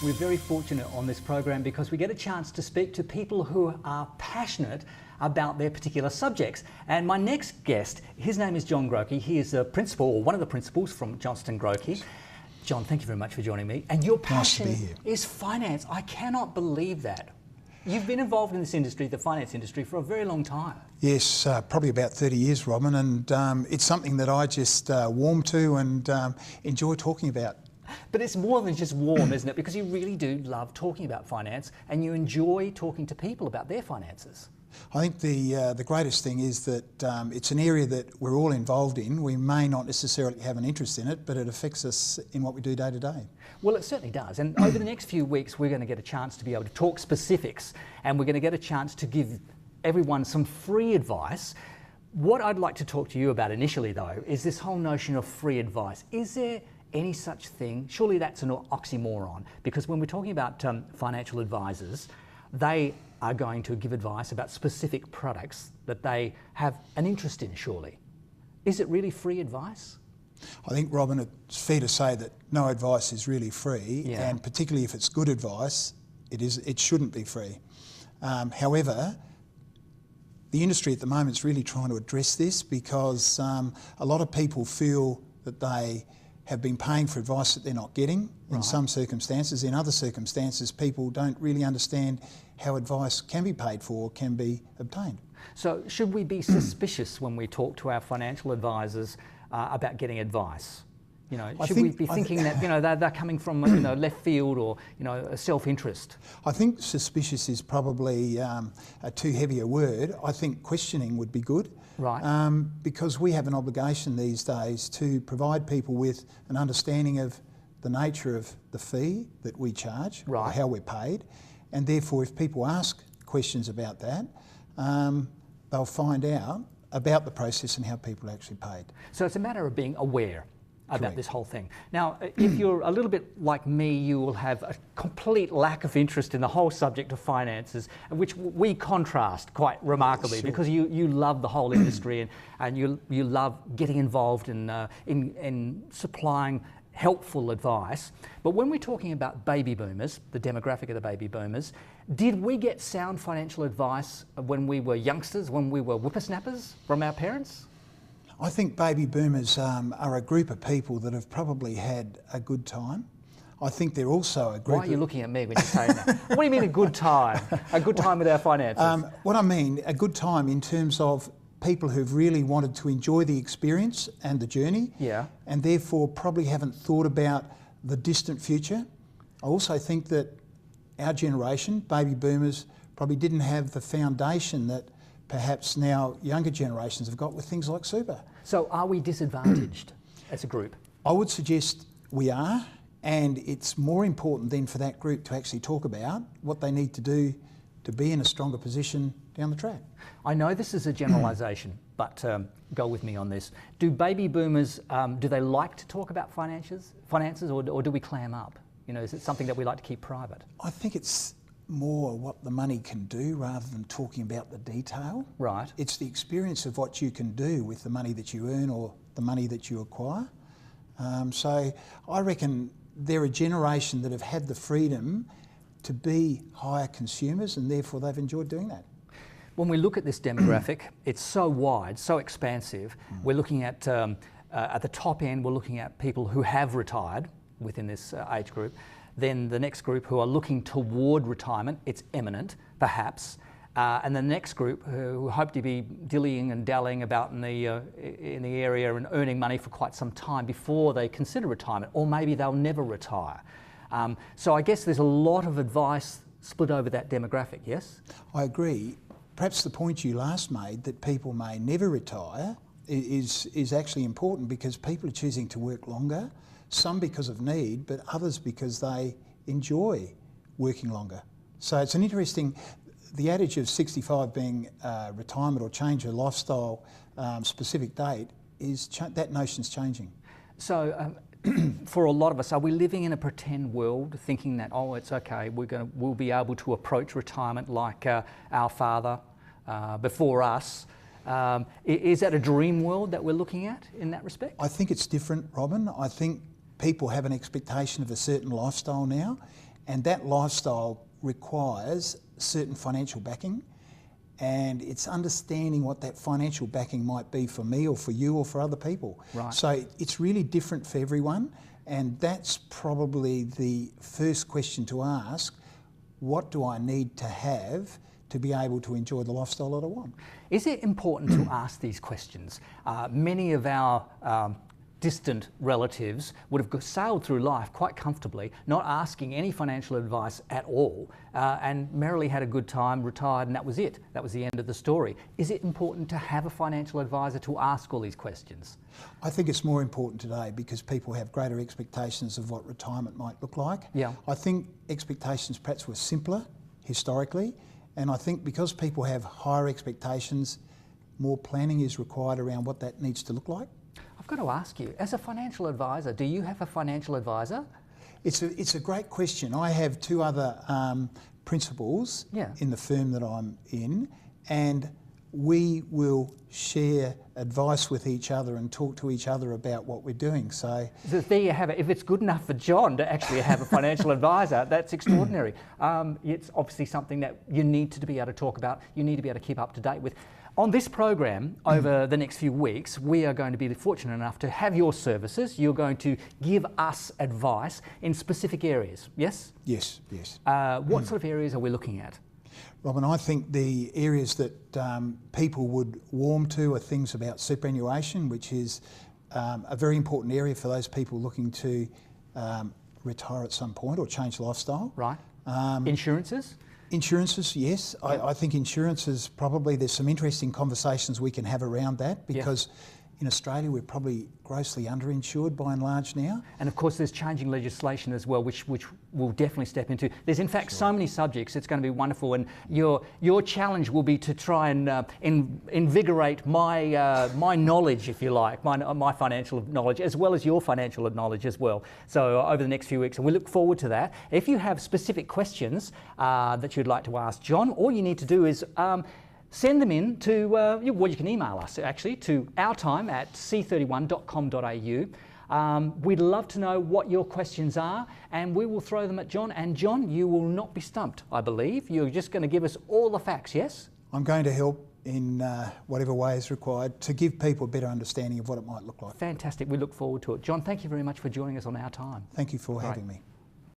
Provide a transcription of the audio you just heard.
We're very fortunate on this program because we get a chance to speak to people who are passionate about their particular subjects. And my next guest, his name is John Grocke. He is a principal, or one of the principals from Johnston Grocke. John, thank you very much for joining me. And your passion is finance. I cannot believe that. You've been involved in this industry, the finance industry, for a very long time. Yes, probably about 30 years, Robin, and it's something that I just warm to and enjoy talking about. But it's more than just warm, isn't it? Because you really do love talking about finance and you enjoy talking to people about their finances. I think the greatest thing is that it's an area that we're all involved in. We may not necessarily have an interest in it, but it affects us in what we do day to day. Well, it certainly does. And over the next few weeks, we're going to get a chance to be able to talk specifics, and we're going to get a chance to give everyone some free advice. What I'd like to talk to you about initially, though, is this whole notion of free advice. Is there any such thing? Surely that's an oxymoron, because when we're talking about financial advisors, they are going to give advice about specific products that they have an interest in, surely. Is it really free advice? I think, Robin, it's fair to say that no advice is really free, and particularly if it's good advice, it shouldn't be free. However, the industry at the moment is really trying to address this because a lot of people feel that they have been paying for advice that they're not getting in some circumstances. In other circumstances, people don't really understand how advice can be paid for, can be obtained. So should we be suspicious when we talk to our financial advisors about getting advice? You know, should we be thinking that, you know, they're coming from, you know, left field or, you know, a self-interest? I think suspicious is probably a too heavy a word. I think questioning would be good. Right. Because we have an obligation these days to provide people with an understanding of the nature of the fee that we charge, or how we're paid, and therefore if people ask questions about that, they'll find out about the process and how people are actually paid. So it's a matter of being aware about this whole thing. Now, if you're a little bit like me, you will have a complete lack of interest in the whole subject of finances, which we contrast quite remarkably, because you love the whole industry and you love getting involved in supplying helpful advice. But when we're talking about baby boomers, the demographic of the baby boomers, did we get sound financial advice when we were youngsters, when we were whippersnappers from our parents? I think baby boomers are a group of people that have probably had a good time. I think they're also a group. Why are you looking at me when you're saying that? What do you mean a good time? A good time with our finances? What I mean, a good time in terms of people who've really wanted to enjoy the experience and the journey, and therefore probably haven't thought about the distant future. I also think that our generation, baby boomers, probably didn't have the foundation that perhaps now younger generations have got with things like super. So are we disadvantaged as a group? I would suggest we are, and it's more important then for that group to actually talk about what they need to do to be in a stronger position down the track. I know this is a generalisation, but go with me on this. Do baby boomers, do they like to talk about finances or do we clam up? You know, is it something that we like to keep private? I think it's more what the money can do rather than talking about the detail. Right. It's the experience of what you can do with the money that you earn or the money that you acquire. So I reckon they're a generation that have had the freedom to be higher consumers and therefore they've enjoyed doing that. When we look at this demographic, it's so wide, so expansive. We're looking at the top end, we're looking at people who have retired within this age group. Then the next group who are looking toward retirement, it's imminent, perhaps. And the next group who hope to be dillying and dallying about in the area and earning money for quite some time before they consider retirement, or maybe they'll never retire. So I guess there's a lot of advice split over that demographic, yes? I agree. Perhaps the point you last made, that people may never retire, is actually important because people are choosing to work longer, some because of need, but others because they enjoy working longer. So it's an interesting, the adage of 65 being retirement or change of lifestyle specific date, that notion's changing. So for a lot of us, are we living in a pretend world thinking that, oh, it's okay, we'll be able to approach retirement like our father before us? Is that a dream world that we're looking at in that respect? I think it's different, Robin. I think people have an expectation of a certain lifestyle now, And that lifestyle requires certain financial backing, and it's understanding what that financial backing might be for me or for you or for other people. Right. So it's really different for everyone, and that's probably the first question to ask. What do I need to have to be able to enjoy the lifestyle that I want? Is it important to ask these questions? Many of our distant relatives would have sailed through life quite comfortably, not asking any financial advice at all, and merrily had a good time, retired, and that was it. That was the end of the story. Is it important to have a financial advisor to ask all these questions? I think it's more important today because people have greater expectations of what retirement might look like. Yeah. I think expectations perhaps were simpler historically, and I think because people have higher expectations, more planning is required around what that needs to look like. I've got to ask you, as a financial advisor, do you have a financial advisor? It's a great question. I have two other principals in the firm that I'm in, and we will share advice with each other and talk to each other about what we're doing. So there you have it. If it's good enough for John to actually have a financial advisor, that's extraordinary. It's obviously something that you need to be able to talk about, you need to be able to keep up to date with. On this program, over the next few weeks, we are going to be fortunate enough to have your services. You're going to give us advice in specific areas, yes? Yes, yes. What sort of areas are we looking at? Robin, I think the areas that people would warm to are things about superannuation, which is a very important area for those people looking to retire at some point or change lifestyle. Right. Insurances? Insurances, yes. I think insurances probably, there's some interesting conversations we can have around that because in Australia we're probably grossly underinsured by and large now. And of course there's changing legislation as well, which we'll definitely step into. There's in fact so many subjects, it's going to be wonderful, and your challenge will be to try and invigorate my my knowledge, if you like, my financial knowledge, as well as your financial knowledge as well. So over the next few weeks, and we look forward to that. If you have specific questions that you'd like to ask John, all you need to do is send them in to, well, you can email us actually to ourtime@c31.com.au. We'd love to know what your questions are, and we will throw them at John. And John, you will not be stumped, I believe. You're just going to give us all the facts, yes? I'm going to help in whatever way is required to give people a better understanding of what it might look like. Fantastic. We look forward to it. John, thank you very much for joining us on Our Time. Thank you for having me.